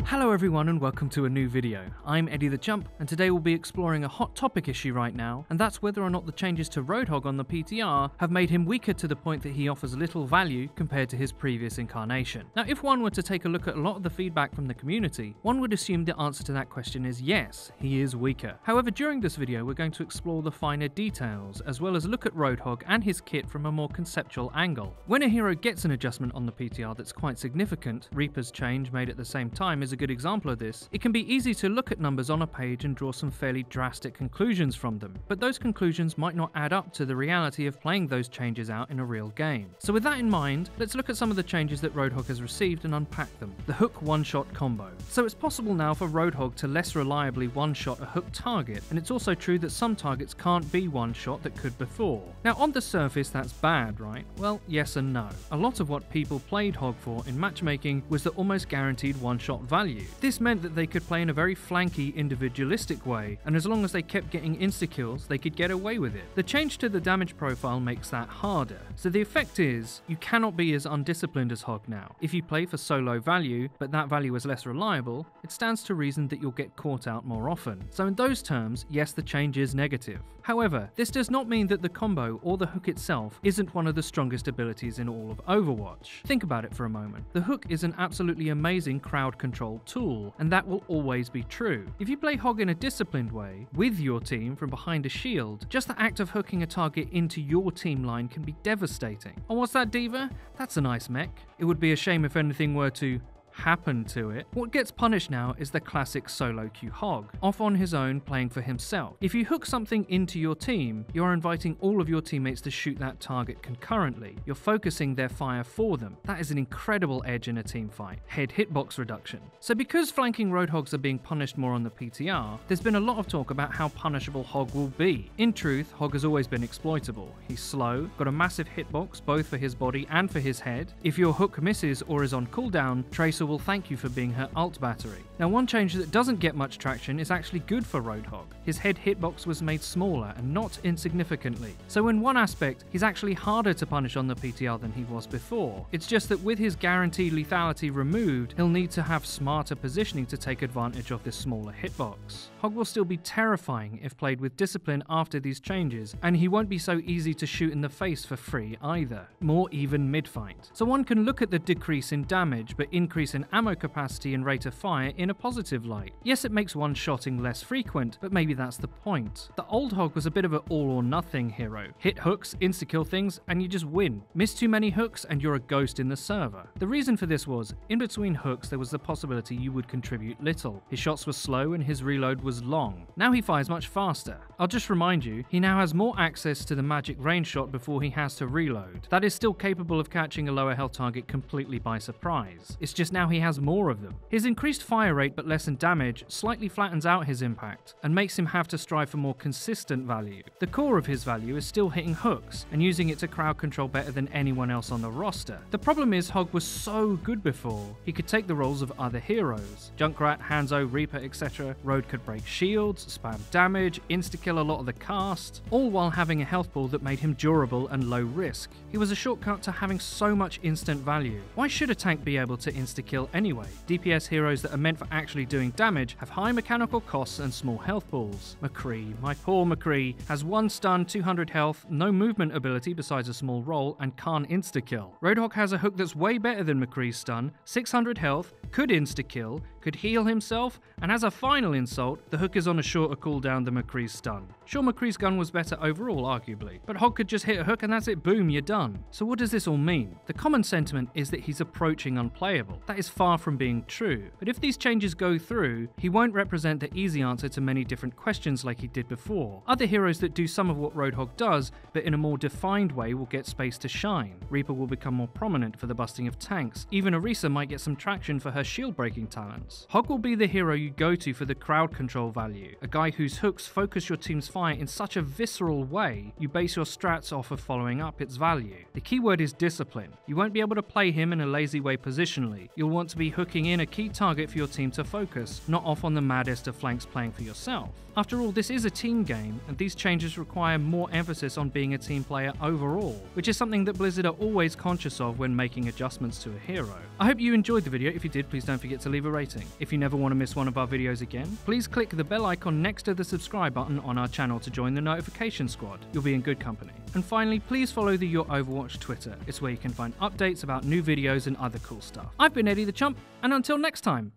Hello everyone and welcome to a new video. I'm Eddie the Jump and today we'll be exploring a hot topic issue right now, and that's whether or not the changes to Roadhog on the PTR have made him weaker to the point that he offers little value compared to his previous incarnation. Now if one were to take a look at a lot of the feedback from the community, one would assume the answer to that question is yes, he is weaker. However, during this video we're going to explore the finer details as well as look at Roadhog and his kit from a more conceptual angle. When a hero gets an adjustment on the PTR that's quite significant, Reaper's change made at the same time is a good example of this, it can be easy to look at numbers on a page and draw some fairly drastic conclusions from them, but those conclusions might not add up to the reality of playing those changes out in a real game. So with that in mind, let's look at some of the changes that Roadhog has received and unpack them. The hook one-shot combo. So it's possible now for Roadhog to less reliably one-shot a hook target, and it's also true that some targets can't be one-shot that could before. Now on the surface that's bad, right? Well, yes and no. A lot of what people played Hog for in matchmaking was the almost guaranteed one-shot value. This meant that they could play in a very flanky, individualistic way, and as long as they kept getting insta-kills, they could get away with it. The change to the damage profile makes that harder. So the effect is, you cannot be as undisciplined as Hog now. If you play for solo value, but that value is less reliable, it stands to reason that you'll get caught out more often. So in those terms, yes, the change is negative. However, this does not mean that the combo or the hook itself isn't one of the strongest abilities in all of Overwatch. Think about it for a moment. The hook is an absolutely amazing crowd control tool, and that will always be true. If you play Hog in a disciplined way, with your team from behind a shield, just the act of hooking a target into your team line can be devastating. And what's that, Diva? That's a nice mech. It would be a shame if anything were to happen to it. What gets punished now is the classic solo queue Hog, off on his own playing for himself. If you hook something into your team, you're inviting all of your teammates to shoot that target concurrently. You're focusing their fire for them. That is an incredible edge in a team fight. Head hitbox reduction. So because flanking Roadhogs are being punished more on the PTR, there's been a lot of talk about how punishable Hog will be. In truth, Hog has always been exploitable. He's slow, got a massive hitbox both for his body and for his head. If your hook misses or is on cooldown, Tracer will thank you for being her ult battery. Now one change that doesn't get much traction is actually good for Roadhog. His head hitbox was made smaller and not insignificantly. So in one aspect, he's actually harder to punish on the PTR than he was before. It's just that with his guaranteed lethality removed, he'll need to have smarter positioning to take advantage of this smaller hitbox. Hog will still be terrifying if played with discipline after these changes, and he won't be so easy to shoot in the face for free either, more even mid-fight. So one can look at the decrease in damage but increase in ammo capacity and rate of fire in a positive light. Yes, it makes one-shotting less frequent, but maybe that's the point. The old Hog was a bit of an all-or-nothing hero. Hit hooks, insta-kill things, and you just win. Miss too many hooks and you're a ghost in the server. The reason for this was, in between hooks there was the possibility you would contribute little. His shots were slow and his reload was long. Now he fires much faster. I'll just remind you, he now has more access to the magic range shot before he has to reload. That is still capable of catching a lower health target completely by surprise. It's just now he has more of them. His increased fire rate but lessened damage slightly flattens out his impact and makes him have to strive for more consistent value. The core of his value is still hitting hooks and using it to crowd control better than anyone else on the roster. The problem is Hog was so good before, he could take the roles of other heroes. Junkrat, Hanzo, Reaper, etc. Road could break shields, spam damage, insta-kill a lot of the cast, all while having a health pool that made him durable and low risk. He was a shortcut to having so much instant value. Why should a tank be able to insta-kill anyway? DPS heroes that are meant for actually doing damage have high mechanical costs and small health pools. McCree, my poor McCree, has 1 stun, 200 health, no movement ability besides a small roll, and can't insta-kill. Roadhog has a hook that's way better than McCree's stun, 600 health, could insta-kill, could heal himself, and as a final insult, the hook is on a shorter cooldown than McCree's stun. Sure, McCree's gun was better overall, arguably, but Hog could just hit a hook and that's it, boom, you're done. So what does this all mean? The common sentiment is that he's approaching unplayable. That is far from being true, but if these changes go through, he won't represent the easy answer to many different questions like he did before. Other heroes that do some of what Roadhog does, but in a more defined way, will get space to shine. Reaper will become more prominent for the busting of tanks. Even Orisa might get some traction for her shield breaking talents. Hog will be the hero you go to for the crowd control value, a guy whose hooks focus your team's fire in such a visceral way, you base your strats off of following up its value. The keyword is discipline. You won't be able to play him in a lazy way positionally. You'll want to be hooking in a key target for your team to focus, not off on the maddest of flanks playing for yourself. After all, this is a team game, and these changes require more emphasis on being a team player overall, which is something that Blizzard are always conscious of when making adjustments to a hero. I hope you enjoyed the video. If you did, please don't forget to leave a rating. exciting. If you never want to miss one of our videos again, please click the bell icon next to the subscribe button on our channel to join the notification squad. You'll be in good company. And finally, please follow the Your Overwatch Twitter. It's where you can find updates about new videos and other cool stuff. I've been Eddie the Chump, and until next time.